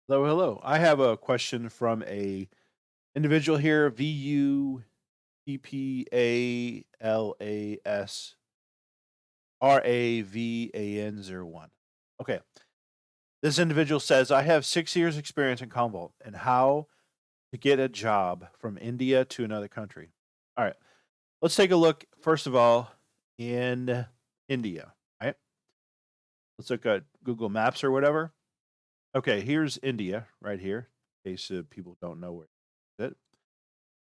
Hello, hello. I have a question from a individual here, VUPPALASRAVAN01. Okay. This individual says, I have 6 years experience in Commvault and how to get a job from India to another country. All right. Let's take a look, first of all, in India, right? Let's look at Google Maps or whatever. Okay, here's India right here, in case people don't know where it is. In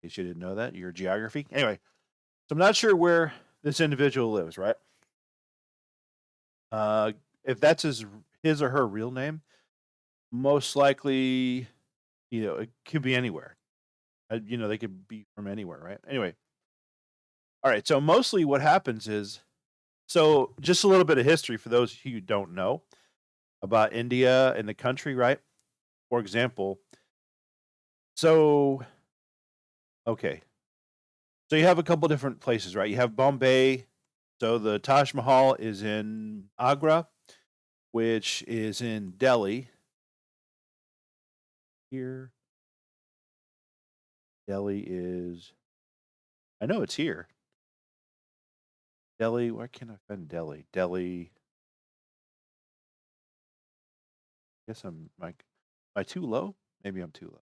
case you didn't know that, your geography. Anyway, so I'm not sure where this individual lives, right? Uh, if that's his or her real name, most likely, it could be anywhere. They could be from anywhere, right? Anyway, all right. So mostly what happens is, so just a little bit of history for those who don't know about India and the country, right? For example, so okay, so you have a couple different places, right? You have Bombay. So the Taj Mahal is in Agra, which is in Delhi. Here, Delhi is. I know it's here. Delhi. Why can't I find Delhi? Delhi. Guess I'm like. Am I too low? Maybe I'm too low.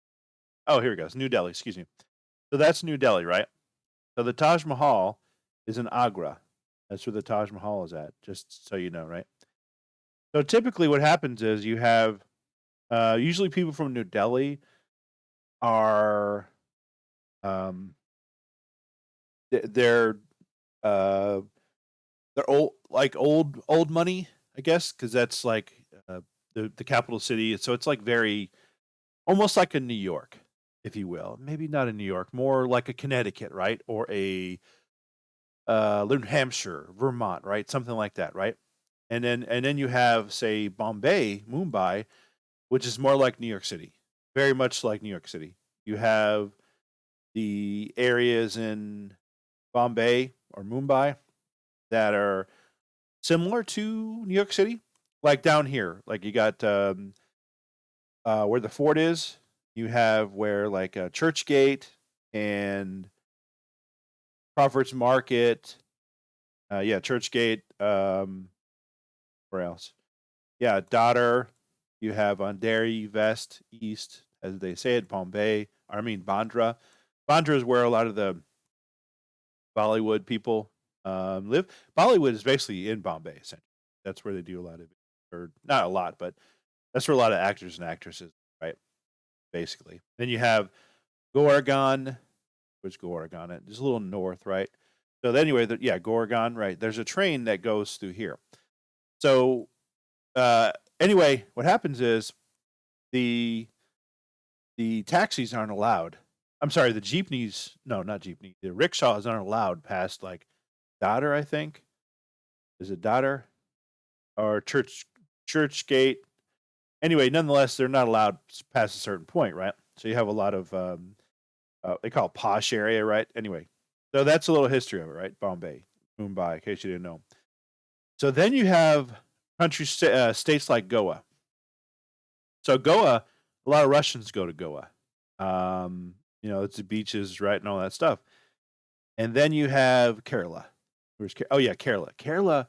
Oh, here it goes. New Delhi. Excuse me. So that's New Delhi, right? So the Taj Mahal is in Agra. That's where the Taj Mahal is at. Just so you know, right? So typically, what happens is you have usually people from New Delhi are um, they're uh, they're old money, I guess, because that's like the capital city. So it's like very almost like a New York, if you will. Maybe not a New York, more like a Connecticut, right, or a New Hampshire, Vermont, right, something like that, right. And then you have say Bombay, Mumbai, which is more like New York City, very much like New York City. You have the areas in Bombay or Mumbai that are similar to New York City, like down here. Like you got where the fort is. You have where like Churchgate and Crawford's Market. Yeah, Churchgate. Where else? Yeah, Daughter. You have Andheri West East, as they say it, Bombay. I mean Bandra. Bandra is where a lot of the Bollywood people live. Bollywood is basically in Bombay, essentially. That's where they do a lot of it, or not a lot, but that's where a lot of actors and actresses, right? Basically. Then you have Goregaon, which Goregaon, just a little north, right? So anyway, yeah, Goregaon, right? There's a train that goes through here. So uh, anyway, what happens is the the taxis aren't allowed. I'm sorry, the jeepneys. No, not jeepney. The rickshaws aren't allowed past like Dodder, I think. Is it Dodder or Churchgate? Anyway, nonetheless, they're not allowed past a certain point, right? So you have a lot of they call it posh area, right? Anyway, so that's a little history of it, right? Bombay, Mumbai, in case you didn't know. So then you have states like Goa. So Goa, a lot of Russians go to Goa. It's the beaches, right, and all that stuff. And then you have Kerala. Oh yeah, Kerala. Kerala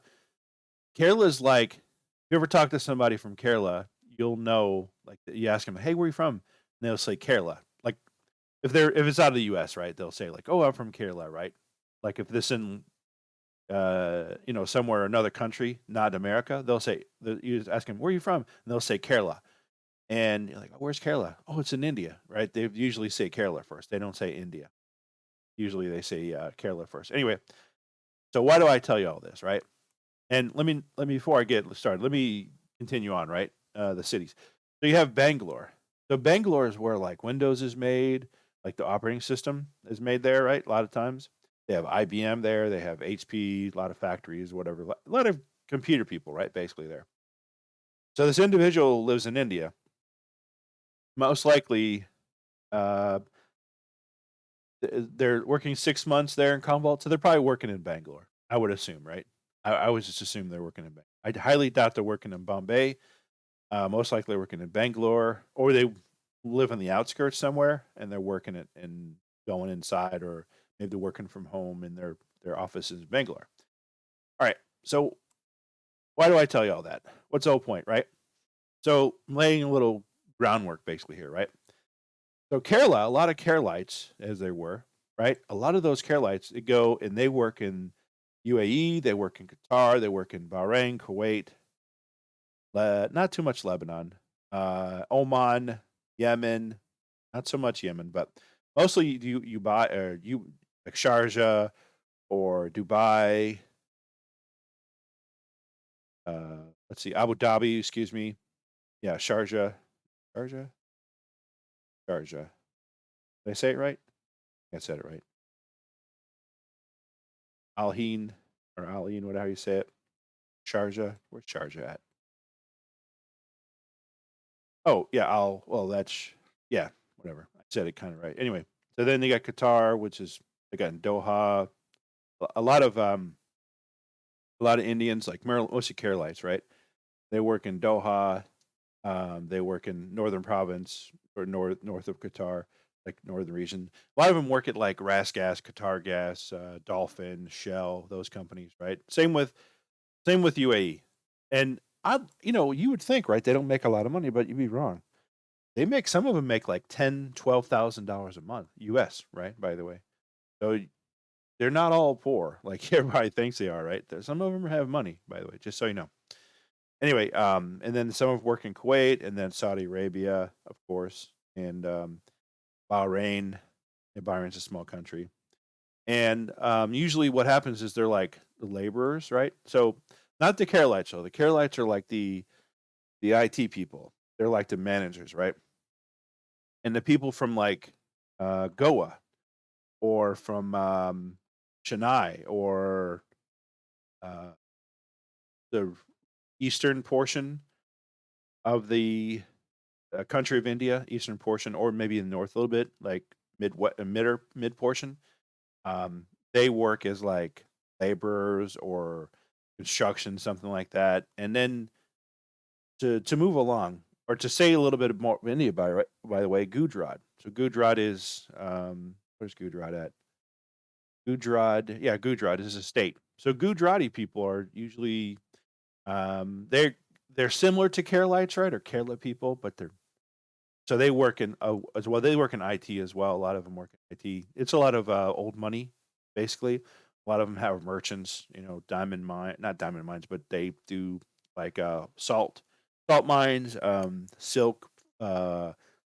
is like if you ever talk to somebody from Kerala, you'll know. Like you ask them, "Hey, where are you from?" And they'll say Kerala. Like if it's out of the U.S., right? They'll say like, "Oh, I'm from Kerala," right? Like if this in somewhere another country, not America, they'll say you just ask them, "Where are you from?" And they'll say Kerala. And you're like, oh, "Where's Kerala?" "Oh, it's in India," right? They usually say Kerala first. They don't say India. Usually they say Kerala first. Anyway, so why do I tell you all this, right? And let me before I get started, let me continue on, right? The cities. So you have Bangalore. So Bangalore is where like Windows is made, like the operating system is made there, right? A lot of times they have IBM there, they have HP, a lot of factories, whatever, a lot of computer people, right? Basically there. So this individual lives in India. Most likely, uh, they're working 6 months there in Commvault, so they're probably working in Bangalore. I would assume, right? I would just assume they're working in Bangalore. I highly doubt they're working in Bombay. Most likely working in Bangalore, or they live on the outskirts somewhere and they're working it and going inside, or maybe they're working from home in their office is in Bangalore. All right. So why do I tell you all that? What's the whole point, right? So I'm laying a little groundwork basically here, right? So Carelight, a lot of Carelights, as they were, right? A lot of those Carelights they go and they work in UAE, they work in Qatar, they work in Bahrain, Kuwait, not too much Lebanon, Oman, Yemen, not so much Yemen, but mostly you buy or you like Sharjah or Dubai. Let's see, Abu Dhabi, excuse me. Yeah, Sharjah, Sharjah. Did I say it right? I said it right. Al Heen or Al Heen, whatever you say it. Sharjah. Where's Sharjah at? Oh, yeah, well, that's, yeah, whatever. I said it kind of right. Anyway, so then they got Qatar, which is, they got in Doha. A lot of, a lot of Indians, like mostly Carelites, right? They work in Doha. They work in northern province or north of Qatar, like northern region. A lot of them work at like Gas, Qatar Gas, Dolphin, Shell, those companies, right? Same with UAE. And you would think, right? They don't make a lot of money, but you'd be wrong. Some of them make like $10,000, $12,000 a month, US, right? By the way, so they're not all poor like everybody thinks they are, right? Some of them have money, by the way, just so you know. Anyway, and then some of work in Kuwait, and then Saudi Arabia, of course, and Bahrain. And Bahrain's a small country, and usually what happens is they're like the laborers, right? So not the Carelites, though. The Carelites are like the IT people. They're like the managers, right? And the people from like Goa or from Chennai or uh, the eastern portion of the country of India, eastern portion, or maybe in the north a little bit, like mid portion. They work as like laborers or construction, something like that. And then to move along, or to say a little bit more of India, by the way, Gujarat. So Gujarat is where's Gujarat at? Gujarat, yeah, Gujarat is a state. So Gujarati people are usually they're similar to Keralites, right, or Kerala people, but they're so they work in as well. They work in IT as well. A lot of them work in IT. It's a lot of old money, basically. A lot of them have merchants, diamond mine, not diamond mines, but they do like salt mines, silk,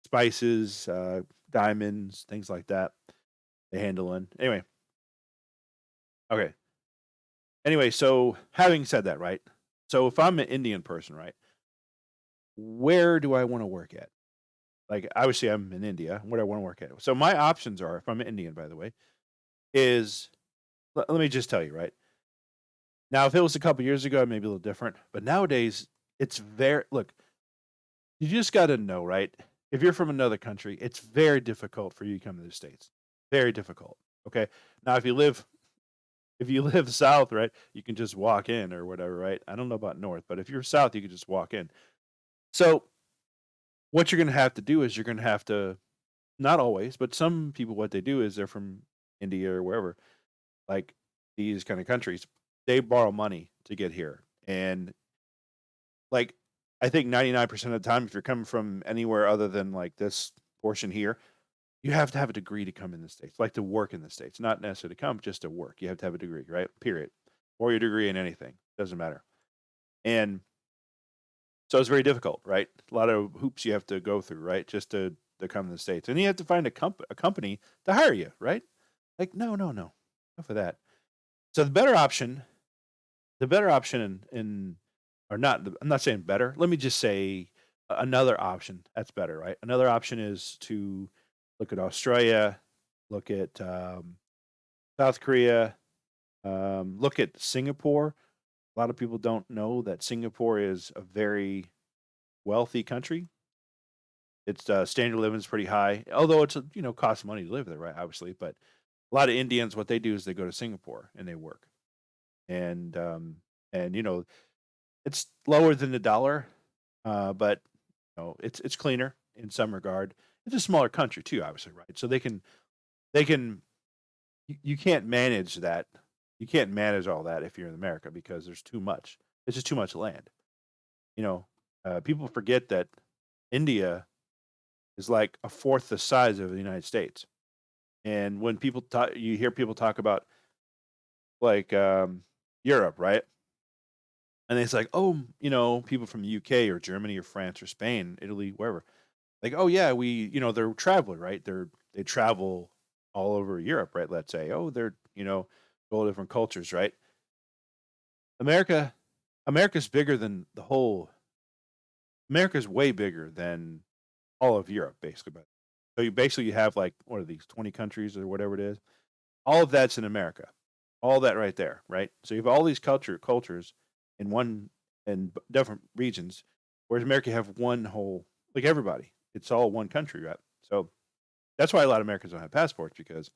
spices, diamonds, things like that. They handle in anyway. Okay. Anyway, so having said that, right? So if I'm an Indian person, right, where do I want to work at? Like, obviously, I'm in India. Where do I want to work at? So my options are, if I'm an Indian, by the way, is let me just tell you, right? Now, if it was a couple years ago, maybe a little different. But nowadays, it's very look. You just got to know, right? If you're from another country, it's very difficult for you to come to the states. Very difficult. Okay. Now, if you live south, right, you can just walk in or whatever, right? I don't know about north, but if you're south, you can just walk in. So what you're going to have to do is you're going to have to, not always, but some people, what they do is they're from India or wherever, like these kind of countries, they borrow money to get here. And like, I think 99% of the time, if you're coming from anywhere other than like this portion here, you have to have a degree to come in the States, like to work in the States, not necessarily to come, just to work. You have to have a degree, right? Period. Or your degree in anything, doesn't matter. And so it's very difficult, right? A lot of hoops you have to go through, right? Just to come to the States. And you have to find a company to hire you, right? Like, no, no, no. Enough of that. So the better option in or not, I'm not saying better. Let me just say another option that's better, right? Another option is to look at Australia, look at South Korea, look at Singapore. A lot of people don't know that Singapore is a very wealthy country. Its standard of living is pretty high, although it's costs money to live there, right? Obviously, but a lot of Indians, what they do is they go to Singapore and they work, and it's lower than the dollar, but it's cleaner in some regard. It's a smaller country too, obviously, right? So they can you can't manage that. You can't manage all that if you're in America because there's too much. It's just too much land. You know, people forget that India is like a fourth the size of the United States. And when people talk, you hear people talk about like Europe, right? And it's like, oh, people from the UK or Germany or France or Spain, Italy, wherever. Like, oh yeah, they're traveler, right? They travel all over Europe, right? Let's say, oh, they're go to different cultures, right? America, America's bigger than the whole. America's way bigger than all of Europe, basically. But so you have like what are these 20 countries or whatever it is? All of that's in America. All that right there, right? So you have all these cultures in one in different regions, whereas America you have one whole like everybody. It's all one country, right? So that's why a lot of Americans don't have passports because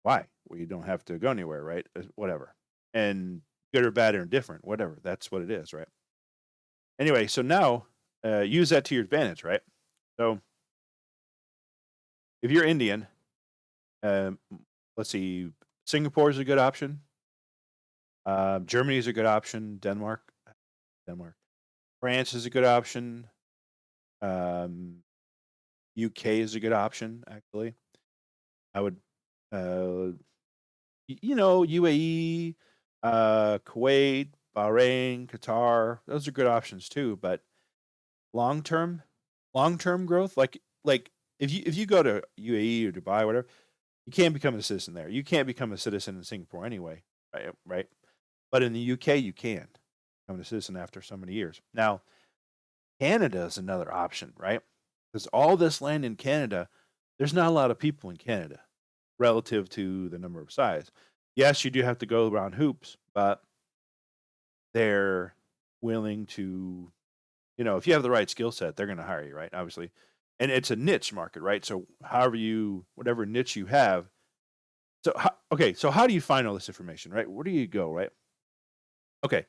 why? Well, you don't have to go anywhere, right? Whatever. And good or bad or indifferent, whatever. That's what it is, right? Anyway, so now use that to your advantage, right? So if you're Indian, um, let's see, Singapore is a good option. Germany is a good option. Denmark. France is a good option. Um, UK is a good option. Actually, I would, uh, UAE, Kuwait, Bahrain, Qatar. Those are good options too. But long term, long term growth, like if you go to UAE or Dubai, whatever, you can't become a citizen there. You can't become a citizen in Singapore anyway, right? Right. But in the UK, you can become a citizen after so many years. Now, Canada is another option, right? Because all this land in Canada, there's not a lot of people in Canada relative to the number of size. Yes, you do have to go around hoops, but they're willing to, if you have the right skill set, they're going to hire you, right? Obviously. And it's a niche market, right? So, whatever niche you have. So, okay, so how do you find all this information, right? Where do you go, right? Okay,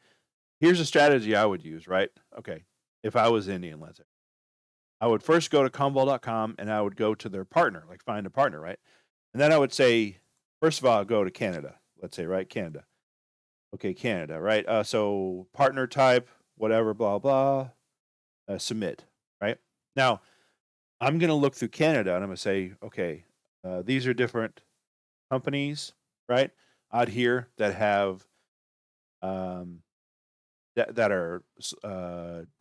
here's a strategy I would use, right? Okay, if I was Indian, let's say. I would first go to Commvault.com and I would go to their partner, like find a partner, right? And then I would say, first of all, I'll go to Canada, let's say, right? Canada. Okay, Canada, right? So partner type, whatever, blah, blah, submit, right? Now, I'm going to look through Canada and I'm going to say, okay, these are different companies, right? Out here that have, um, that are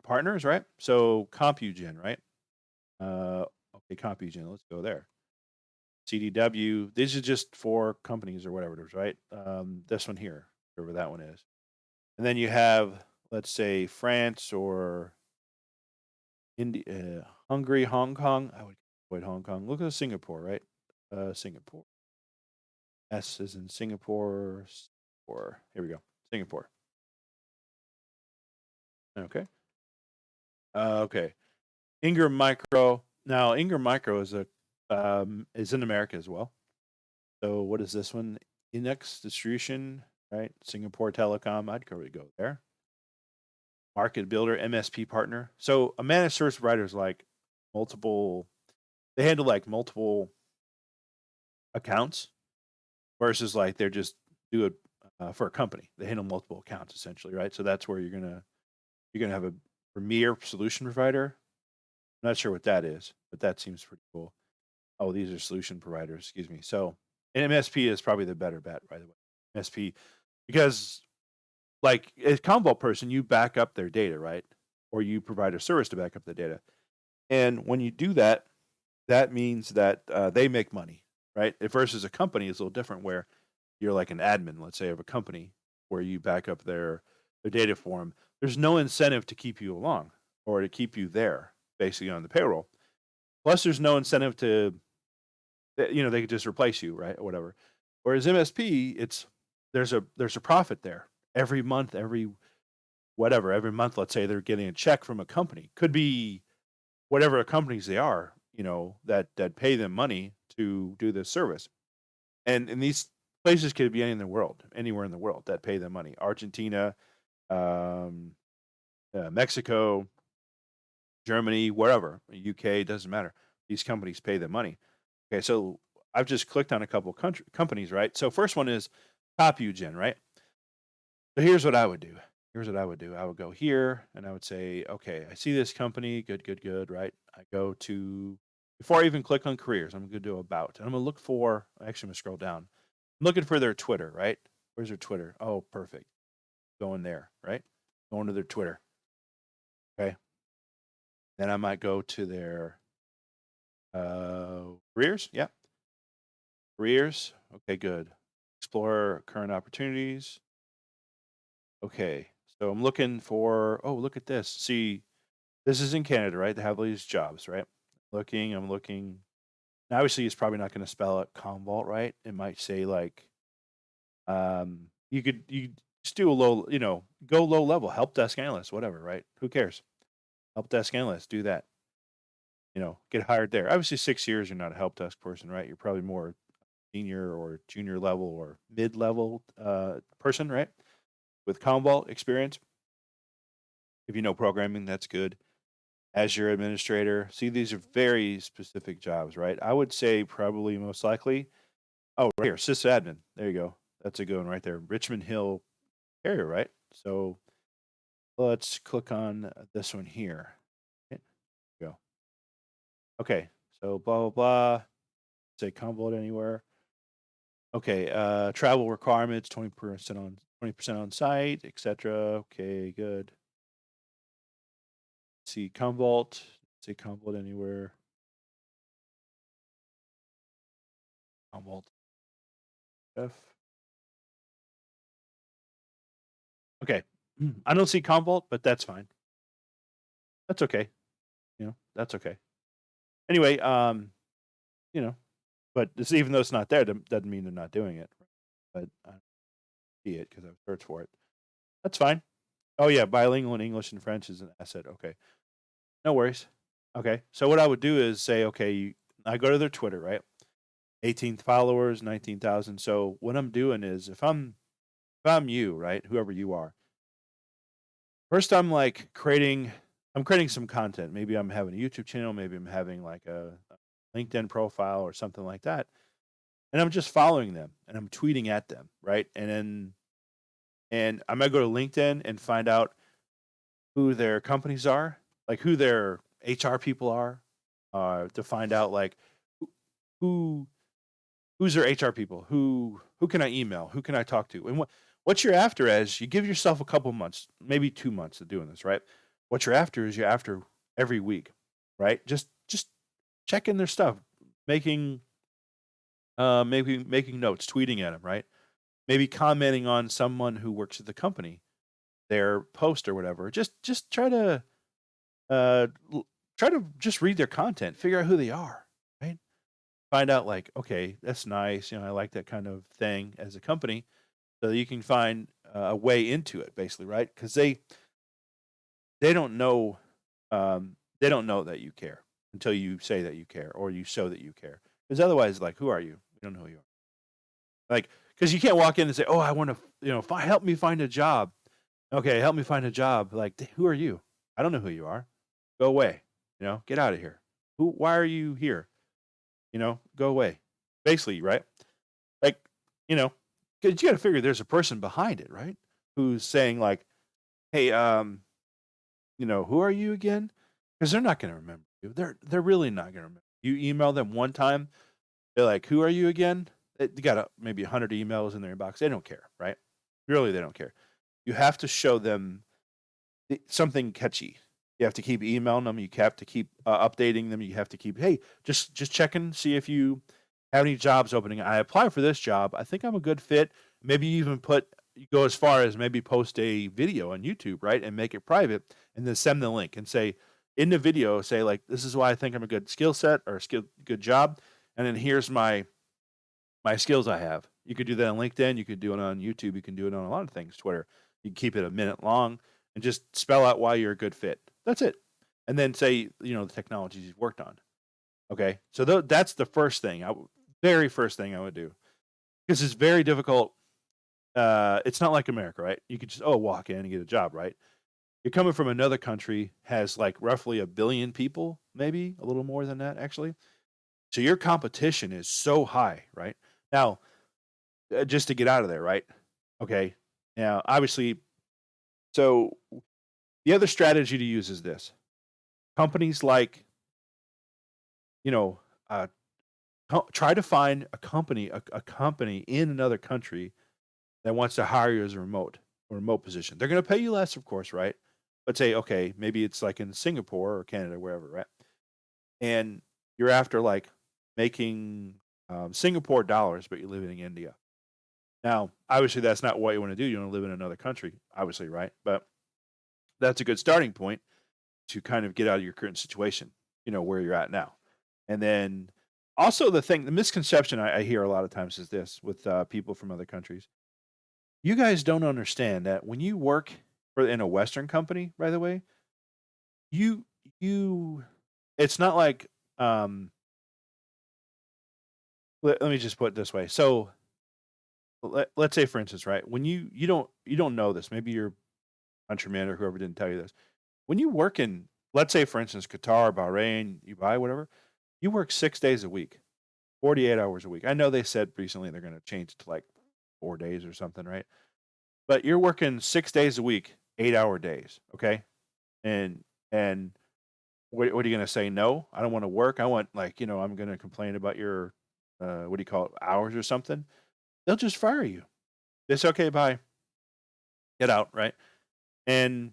partners, right? So CompuGen, right? Okay, CompuGen, let's go there. CDW. These are just four companies or whatever it is, right? This one here, whatever that one is. And then you have, let's say, France or India, Hungary, Hong Kong. I would avoid Hong Kong. Look at Singapore, right? Singapore. S is in Singapore. Or here we go, Singapore. Okay. Okay. Ingram Micro. Now, Ingram Micro is in America as well. So what is this one? Inex distribution, right? Singapore Telecom. I'd probably go there. Market builder, MSP partner. So a managed service provider is like multiple. They handle like multiple accounts versus like they're just do it for a company. They handle multiple accounts essentially, right? So that's where you're gonna have a premier solution provider. I'm not sure what that is, but that seems pretty cool. Oh, these are solution providers. Excuse me. So an MSP is probably the better bet, by the way. MSP because like a Commvault person, you back up their data, right? Or you provide a service to back up the data. And when you do that, that means that they make money, right? If versus a company is a little different, where you're like an admin, let's say, of a company, where you back up their data for them. There's no incentive to keep you along or to keep you there, basically on the payroll. Plus, there's no incentive to, they could just replace you, right, or whatever. Whereas MSP, there's a profit there every month, every month. Let's say they're getting a check from a company, could be whatever companies they are, that pay them money to do this service. And these places could be anywhere in the world that pay them money. Argentina, um, Mexico. Germany, wherever, UK, doesn't matter. These companies pay them money. Okay, so I've just clicked on a couple companies, right? So first one is TopUgen, right? So here's what I would do. I would go here and I would say, okay, I see this company, good, right? I go to, before I even click on careers, I'm going to do about, and I'm going to look for, actually, I'm going to scroll down. I'm looking for their Twitter, right? Where's their Twitter? Oh, perfect. Going there, right? Going to their Twitter. Okay. Then I might go to their careers. Yeah. Careers. Okay, good. Explore current opportunities. Okay. So I'm looking for, oh, look at this. See, this is in Canada, right? They have all these jobs, right? I'm looking. Now, obviously, it's probably not going to spell out Commvault, right? It might say like, you just do a low, go low level, help desk analyst, whatever, right? Who cares? Help desk analyst, do that. Get hired there. Obviously, 6 years, you're not a help desk person, right? You're probably more senior or junior level or mid level person, right? With Commvault experience. If you know programming, that's good. Azure administrator. See, these are very specific jobs, right? I would say probably most likely. Oh, right here, sysadmin. There you go. That's a good one right there. Richmond Hill area, right? So let's click on this one here. Okay, go. Okay, so blah blah blah. Say Commvault anywhere. Okay, travel requirements, 20% on site, etc. Okay, good. See Commvault. Say Commvault anywhere. Commvault F. Okay. I don't see Commvault, but that's fine. That's okay. That's okay. Anyway, you know, but even though it's not there, doesn't mean they're not doing it. But I see it because I've searched for it. That's fine. Oh yeah, bilingual in English and French is an asset. Okay, no worries. Okay, so what I would do is say, okay, I go to their Twitter, right? 18th followers, 19,000. So what I'm doing is, if I'm you, right, whoever you are, first I'm creating some content. Maybe I'm having a YouTube channel, maybe I'm having like a LinkedIn profile or something like that. And I'm just following them and I'm tweeting at them, right? And I'm gonna go to LinkedIn and find out who their companies are, like who their HR people are, to find out like who who's their HR people, who can I email, who can I talk to, and what you're after is you give yourself a couple months, maybe 2 months of doing this, right? What you're after is you're after every week, right? Just checking their stuff, making maybe making notes, tweeting at them, right? Maybe commenting on someone who works at the company, their post or whatever. Just uh try to just read their content, figure out who they are, right? Find out like, okay, that's nice, I like that kind of thing as a company, so that you can find a way into it, basically, right? Because they don't know, they don't know that you care until you say that you care or you show that you care. Because otherwise, like, who are you? We don't know who you are. Like, because you can't walk in and say, "Oh, I want to, help me find a job." Okay, help me find a job. Like, who are you? I don't know who you are. Go away. Get out of here. Who? Why are you here? Go away. Basically, right? Like, you know, because you got to figure there's a person behind it, right? Who's saying like, "Hey, who are you again?" Because they're not going to remember you. They're really not going to remember. You email them one time, they're like, "Who are you again?" They got maybe 100 emails in their inbox. They don't care, right? Really, they don't care. You have to show them something catchy. You have to keep emailing them. You have to keep updating them. You have to keep, hey, just checking, see if you have any jobs opening. I applied for this job. I think I'm a good fit. Maybe you even you go as far as maybe post a video on YouTube, right, and make it private, and then send the link and say in the video, say like, this is why I think I'm a good skill set or good job, and then here's my skills I have. You could do that on LinkedIn. You could do it on YouTube. You can do it on a lot of things. Twitter. You can keep it a minute long and just spell out why you're a good fit. That's it. And then say, the technologies you've worked on. Okay. So that's the first thing. Very first thing I would do, because it's very difficult. It's not like America, right? You could just walk in and get a job, right? You're coming from another country, has like roughly a billion people, maybe a little more than that, actually. So your competition is so high, right? Now, just to get out of there, right? Okay. Now, obviously, so the other strategy to use is this: companies like, you know, uh, try to find a company in another country that wants to hire you as a remote position. They're going to pay you less, of course, right? But say, okay, maybe it's like in Singapore or Canada, wherever, right? And you're after like making Singapore dollars, but you're living in India. Now, obviously, that's not what you want to do. You want to live in another country, obviously, right? But that's a good starting point to kind of get out of your current situation, where you're at now. And then also the misconception I hear a lot of times is this with people from other countries. You guys don't understand that when you work in a Western company, by the way, you you it's not like let me just put it this way. So let's say for instance, right, when you don't know this, maybe your countryman or whoever didn't tell you this. When you work in, let's say for instance, Qatar, Bahrain, Dubai, whatever, you work 6 days a week, 48 hours a week. I know they said recently they're going to change it to like 4 days or something, right? But you're working 6 days a week, 8-hour days, okay? And what are you going to say? No, I don't want to work. I want like I'm going to complain about your what do you call it, hours or something. They'll just fire you. It's okay. Bye. Get out. Right. And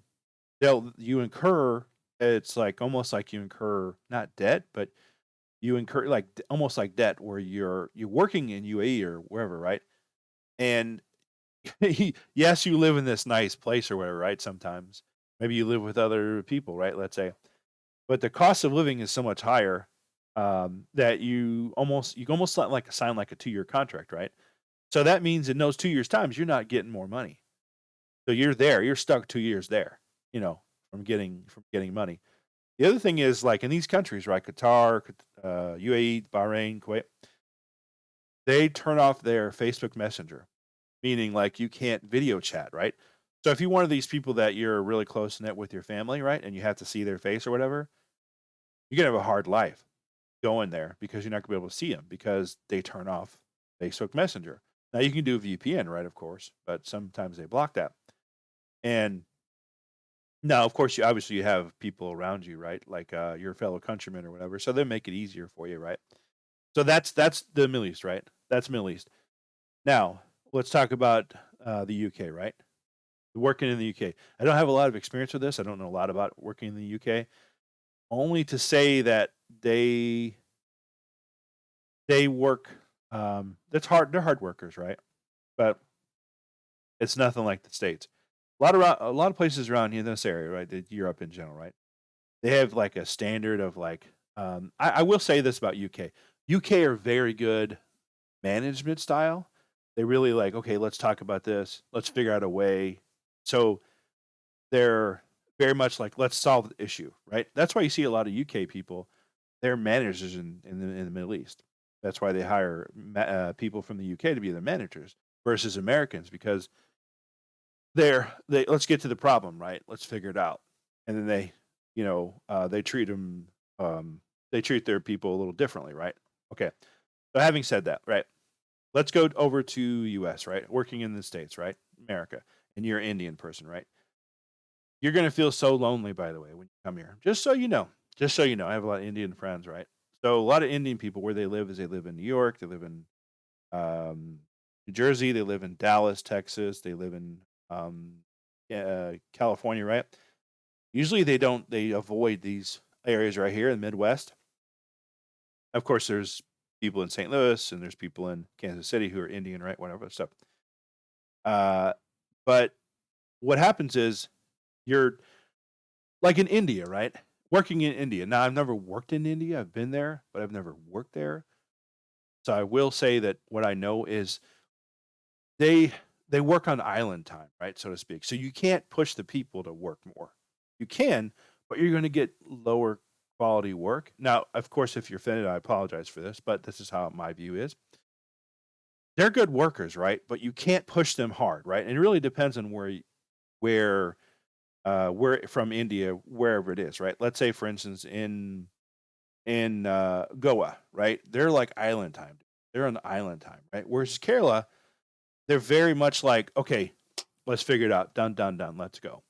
you incur. It's like almost like you incur not debt, but you incur like almost like debt where you're working in UAE or wherever, right? And yes, you live in this nice place or whatever, right? Sometimes maybe you live with other people, right? Let's say, but the cost of living is so much higher that you almost like sign like a 2-year contract, right? So that means in those 2 years times you're not getting more money. So you're stuck 2 years there, you know, from getting money. The other thing is like in these countries, right? Qatar, UAE, Bahrain, Kuwait, they turn off their Facebook Messenger, meaning like you can't video chat, right? So if you're one of these people that you're really close knit with your family, right, and you have to see their face or whatever, you're gonna have a hard life going there because you're not gonna be able to see them because they turn off Facebook Messenger. Now you can do a VPN, right? Of course, but sometimes they block that. And now, of course, you have people around you, right? Like your fellow countrymen or whatever, so they make it easier for you, right? So that's the Middle East, right? That's Middle East. Now let's talk about the UK, right? Working in the UK. I don't have a lot of experience with this. I don't know a lot about working in the UK. Only to say that they work. That's hard. They're hard workers, right? But it's nothing like the states. A lot of places around here in this area, right? Europe in general, right? They have like a standard of like. I will say this about UK. UK are very good management style. They really like. Okay, let's talk about this. Let's figure out a way. So they're very much like let's solve the issue, right? That's why you see a lot of UK people. They're managers in the Middle East. That's why they hire people from the UK to be their managers versus Americans because they let's get to the problem, right? Let's figure it out, and then they treat them they treat their people a little differently, right? Okay. So having said that, right? Let's go over to U.S. right? Working in the states, right? America, and you're an Indian person, right? You're gonna feel so lonely, by the way, when you come here. Just so you know. Just so you know, I have a lot of Indian friends, right? So a lot of Indian people, where they live is they live in New York, they live in New Jersey, they live in Dallas, Texas, they live in um, California, right? Usually they avoid these areas right here in the Midwest. Of course, there's people in St. Louis and there's people in Kansas City who are Indian, right? Whatever stuff. Uh, but what happens is you're like in India, right? Working in India. Now, I've never worked in India. I've been there, but I've never worked there. So I will say that what I know is they they work on island time, right, so to speak. So you can't push the people to work more. You can, but you're going to get lower quality work. Now, of course, if you're offended, I apologize for this, but this is how my view is. They're good workers, right? But you can't push them hard, right? And it really depends on where where from India, wherever it is, right? Let's say, for instance, in Goa, right? They're like island time. They're on island time, right? Whereas Kerala, they're very much like, okay, let's figure it out. Done, done, done. Let's go,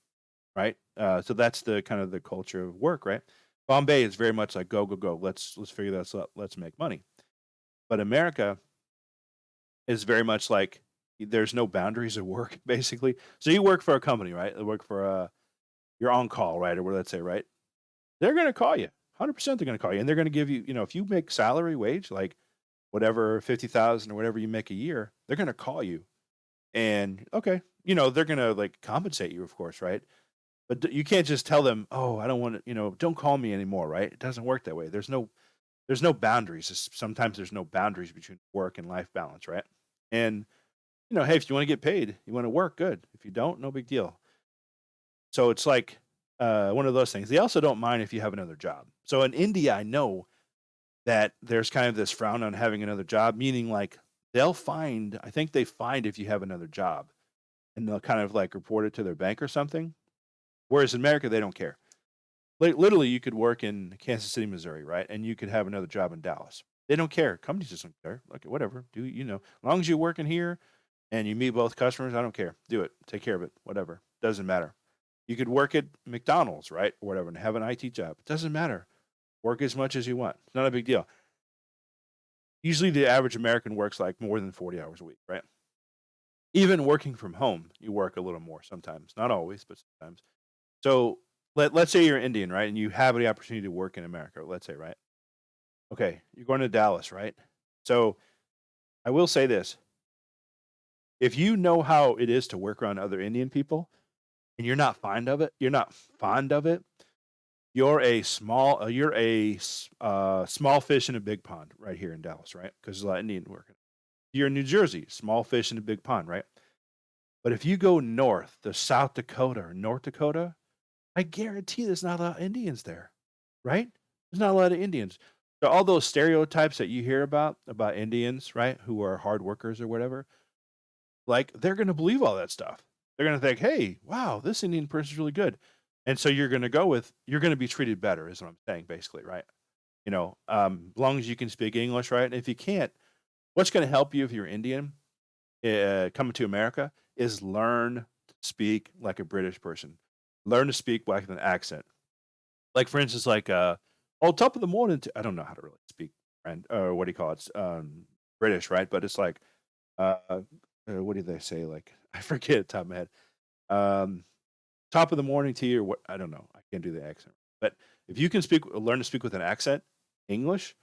right? So that's the kind of the culture of work, right? Bombay is very much like go, go, go. Let's figure this out. Let's make money. But America is very much like there's no boundaries of work, basically. So you work for a company, right? You work for you're on call, right? Or what let's say, right? They're going to call you. 100% they're going to call you, and they're going to give you, if you make salary wage, like whatever 50,000 or whatever you make a year, they're going to call you, and okay, they're going to like compensate you, of course, right? But you can't just tell them, oh, I don't want to, don't call me anymore, right? It doesn't work that way. There's no boundaries. Sometimes there's no boundaries between work and life balance, right? And hey, if you want to get paid, you want to work, good. If you don't, no big deal. So it's like one of those things. They also don't mind if you have another job. So in India, I know that there's kind of this frown on having another job, meaning like I think they find if you have another job, and they'll kind of like report it to their bank or something. Whereas in America, they don't care. Literally, you could work in Kansas City, Missouri, right? And you could have another job in Dallas. They don't care. Companies just don't care. Like, whatever. As long as you're working here and you meet both customers, I don't care. Do it. Take care of it. Whatever. Doesn't matter. You could work at McDonald's, right? Or whatever, and have an IT job. It doesn't matter. Work as much as you want. It's not a big deal. Usually the average American works like more than 40 hours a week, right? Even working from home, you work a little more sometimes. Not always, but sometimes. So let's say you're Indian, right? And you have the opportunity to work in America, let's say, right? Okay, you're going to Dallas, right? So I will say this. If you know how it is to work around other Indian people and you're not fond of it, you're a small fish in a big pond right here in Dallas, right? Because there's a lot of Indian working. You're in New Jersey, small fish in a big pond, right? But if you go north to South Dakota or North Dakota, I guarantee there's not a lot of Indians there, right? There's not a lot of Indians. So all those stereotypes that you hear about Indians, right, who are hard workers or whatever, like they're going to believe all that stuff. They're going to think, "Hey, wow, this Indian person's really good," and so you're going to be treated better, is what I'm saying, basically, right? As long as you can speak English, right? And if you can't, what's going to help you if you're Indian coming to America is learn to speak like a British person. Learn to speak like an accent. Like for instance, like oh, top of the morning. I don't know how to really speak, and or what do you call it? It's, British, right? But it's like what do they say? Like I forget the top of my head. Um, top of the morning to you, or what? I don't know. I can't do the accent. But if you can learn to speak with an accent, English,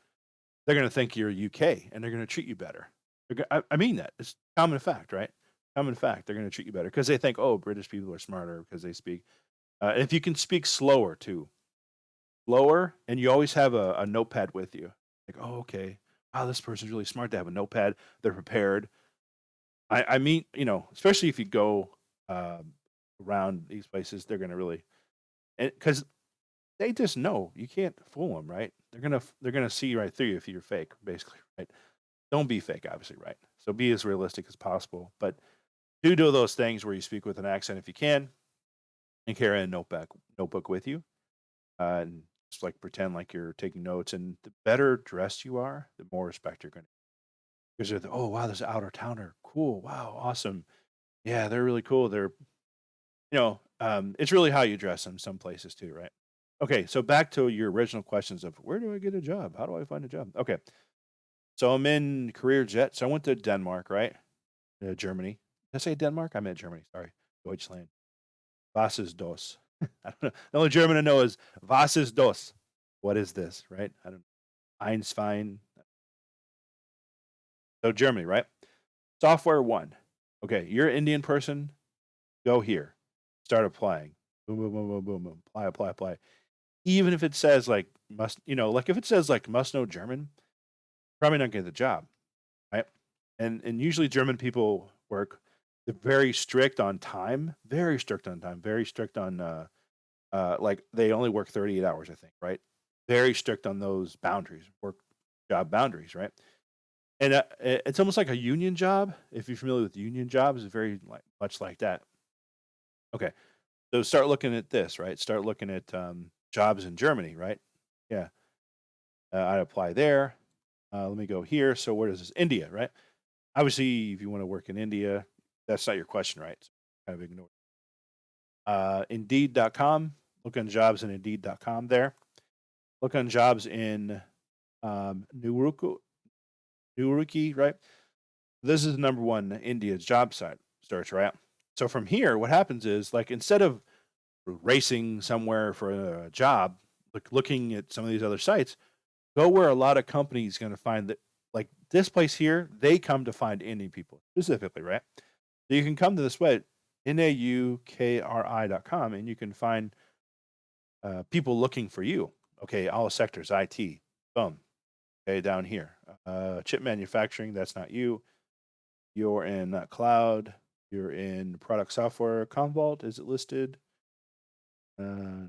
they're going to think you're UK and they're going to treat you better. I mean that. It's common fact, right? Common fact. They're going to treat you better because they think, oh, British people are smarter because they speak. And if you can speak slower too, slower, and you always have a notepad with you, like, oh, okay, wow, this person's really smart. They have a notepad. They're prepared. I mean, especially if you go um, around these places, they're going to really, because they just know you can't fool them, right? They're gonna see right through you if you're fake, basically, right? Don't be fake, obviously, right? So be as realistic as possible, but do those things where you speak with an accent if you can, and carry a notebook with you, and just like pretend like you're taking notes. And the better dressed you are, the more respect you're going to. Because they're oh wow, this outer towner, cool, wow, awesome, yeah, they're really cool. It's really how you dress in some places too, right? Okay, so back to your original questions of where do I get a job? How do I find a job? Okay, so I'm in career jet. So I went to Denmark, right? Germany. Did I say Denmark? I meant Germany. Sorry, Deutschland. Was ist das? I don't know. The only German I know is Was ist das? What is this? Right? I don't. Eins fein. So Germany, right? Software one. Okay, you're an Indian person. Go here. Start applying. Boom, boom, boom, boom, boom, boom. Apply, apply, apply. Even if it says like like if it says like must know German, probably not get the job, right? And usually German people work. They're very strict on time, very strict on time, very strict on like they only work 38 hours, I think, right? Very strict on those boundaries, work job boundaries, right? And it's almost like a union job. If you're familiar with union jobs, it's very like much like that. Okay, So start looking at this, right? Start looking at jobs in Germany, right? Yeah, I apply there. Let me go here. So where does this? India, right? Obviously, if you want to work in India, that's not your question, right? So kind of ignore. Indeed.com. Look on jobs in Indeed.com there. Look on jobs in Nuruki, right? This is the number one India's job site search, right? So from here, what happens is like instead of racing somewhere for a job, like looking at some of these other sites, go where a lot of companies going to find that, like this place here, they come to find Indian people specifically, right? So you can come to this website, naukri.com, and you can find people looking for you. Okay, all sectors, IT, boom. Okay, down here, chip manufacturing, that's not you. You're in cloud. You're in product software. Commvault, is it listed? Uh,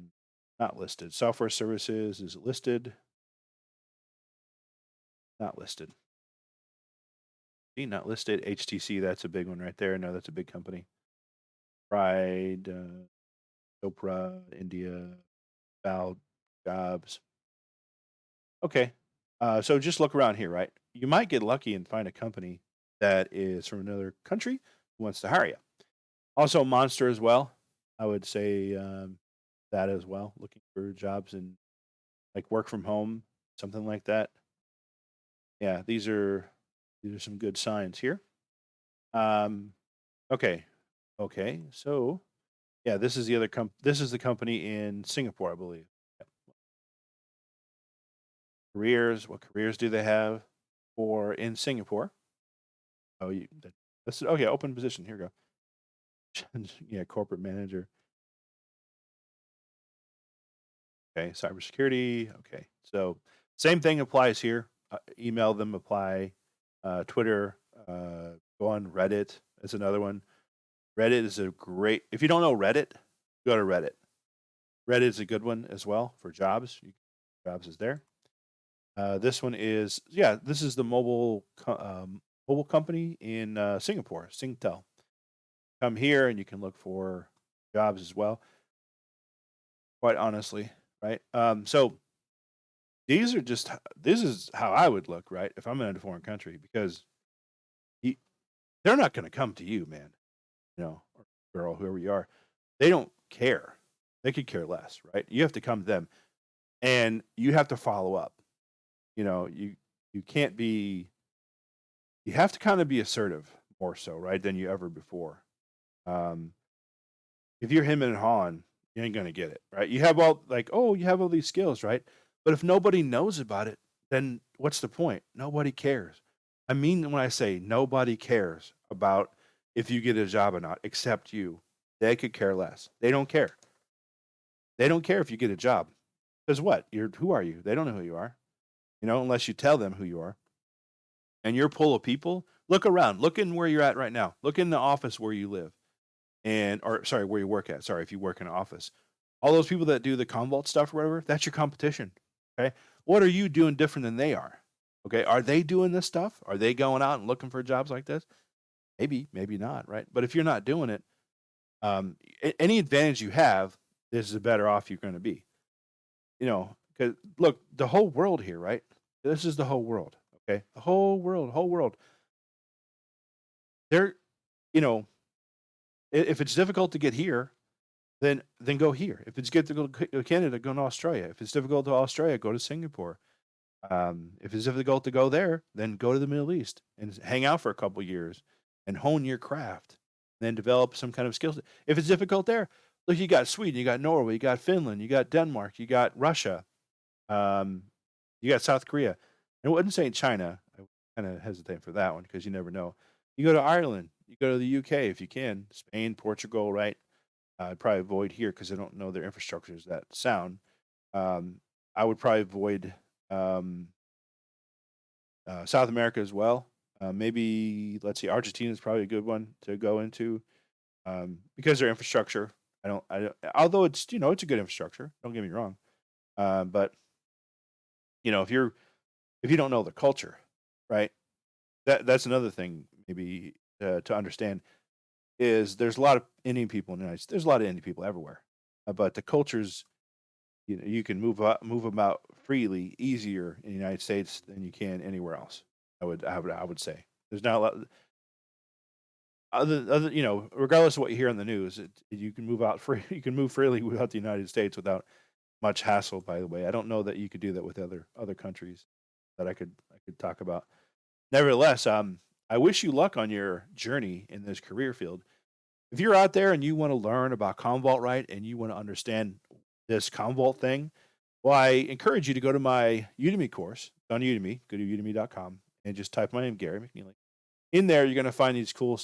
Not listed. Software services, is it listed? Not listed. See, not listed. HTC, that's a big one right there. No, that's a big company. Pride, Sopra, India, Val, Jobs. Okay. So just look around here, right? You might get lucky and find a company that is from another country who wants to hire you. Also, Monster as well. I would say that as well. Looking for jobs and like work from home, something like that. Yeah, these are some good signs here. Um, okay, okay. So yeah, this is the other This is the company in Singapore, I believe. Yeah. Careers. What careers do they have for in Singapore? Oh, this is okay. Open position. Here we go. Yeah, corporate manager. Okay, cybersecurity. Okay, so same thing applies here. Email them, apply. Twitter. Go on Reddit. That's another one. Reddit is a great. If you don't know Reddit, go to Reddit. Reddit is a good one as well for jobs. Jobs is there. This one is This is the mobile company in Singapore, Singtel. Come here and you can look for jobs as well. Quite honestly, right? So this is how I would look, right? If I'm in a foreign country, because you, they're not going to come to you, man. Or girl, whoever you are, they don't care. They could care less, right? You have to come to them, and you have to follow up. You can't be. You have to kind of be assertive more so, right, than you ever before. Um, if you're him and hawing, you ain't gonna get it, right? You have all these skills, right? But if nobody knows about it, then what's the point? Nobody cares. I mean, when I say nobody cares about if you get a job or not, except you, they could care less. They don't care. They don't care if you get a job. Because what? Who are you? They don't know who you are. Unless you tell them who you are. And you're full of people. Look around. Look in where you're at right now. Look in the office where you live. Or sorry, where you work at. Sorry, if you work in an office. All those people that do the Commvault stuff or whatever, that's your competition. Okay. What are you doing different than they are? Okay. Are they doing this stuff? Are they going out and looking for jobs like this? Maybe, maybe not. Right. But if you're not doing it, any advantage you have, this is the better off you're going to be. Because look, the whole world here, right? This is the whole world. Okay. The whole world. They're, you know, if it's difficult to get here, then go here. If it's difficult to go to Canada, go to Australia. If it's difficult to Australia, go to Singapore. If it's difficult to go there, then go to the Middle East and hang out for a couple years and hone your craft. Then develop some kind of skills. If it's difficult there, look, you got Sweden, you got Norway, you got Finland, you got Denmark, you got Russia, um, you got South Korea. I wouldn't say China. I kind of hesitate for that one because you never know. You go to Ireland, you go to the UK if you can, Spain, Portugal, right? I'd probably avoid here because I don't know their infrastructure is that sound. Um, I would probably avoid um, South America as well. Maybe let's see, Argentina is probably a good one to go into because their infrastructure. Although it's a good infrastructure. Don't get me wrong, but if you don't know the culture, right? That's another thing maybe to understand. is there's a lot of Indian people in the United States. There's a lot of Indian people everywhere, but the cultures, you can move them out freely easier in the United States than you can anywhere else. I would say there's not a lot other regardless of what you hear on the news, you can move out free. You can move freely without the United States without much hassle. By the way, I don't know that you could do that with other countries that I could talk about. Nevertheless, I wish you luck on your journey in this career field. If you're out there and you want to learn about Commvault, right, and you want to understand this Commvault thing, well, I encourage you to go to my Udemy course on Udemy. Go to udemy.com and just type my name, Gary McNeely. In there, you're going to find these cool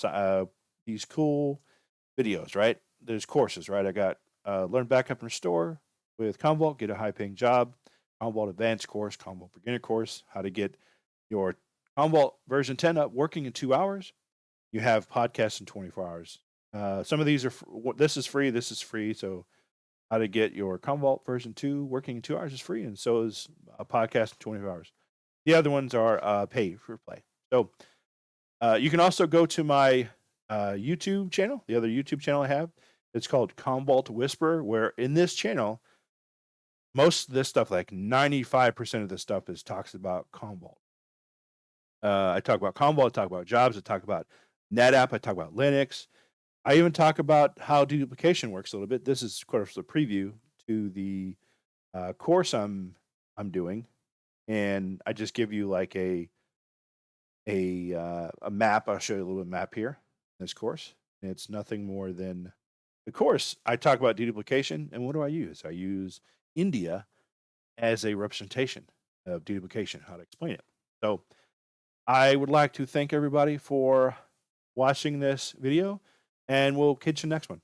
videos, right? There's courses, right? I got Learn Backup and Restore with Commvault, get a high paying job, Commvault Advanced course, Commvault Beginner course, how to get your Commvault version 10 up working in 2 hours. You have podcasts in 24 hours. Some of these are, this is free, this is free. So, how to get your Commvault version 2 working in 2 hours is free, and so is a podcast in 24 hours. The other ones are pay for play. So, you can also go to my YouTube channel, the other YouTube channel I have. It's called Commvault Whisperer, where in this channel, most of this stuff, like 95% of this stuff, is talks about Commvault. I talk about Commvault, I talk about jobs, I talk about NetApp, I talk about Linux. I even talk about how deduplication works a little bit. This is, of course, the preview to the course I'm doing, and I just give you like a map. I'll show you a little map here in this course. And it's nothing more than the course. I talk about deduplication, and what do I use? I use India as a representation of deduplication, how to explain it. So I would like to thank everybody for watching this video, and we'll catch you next one.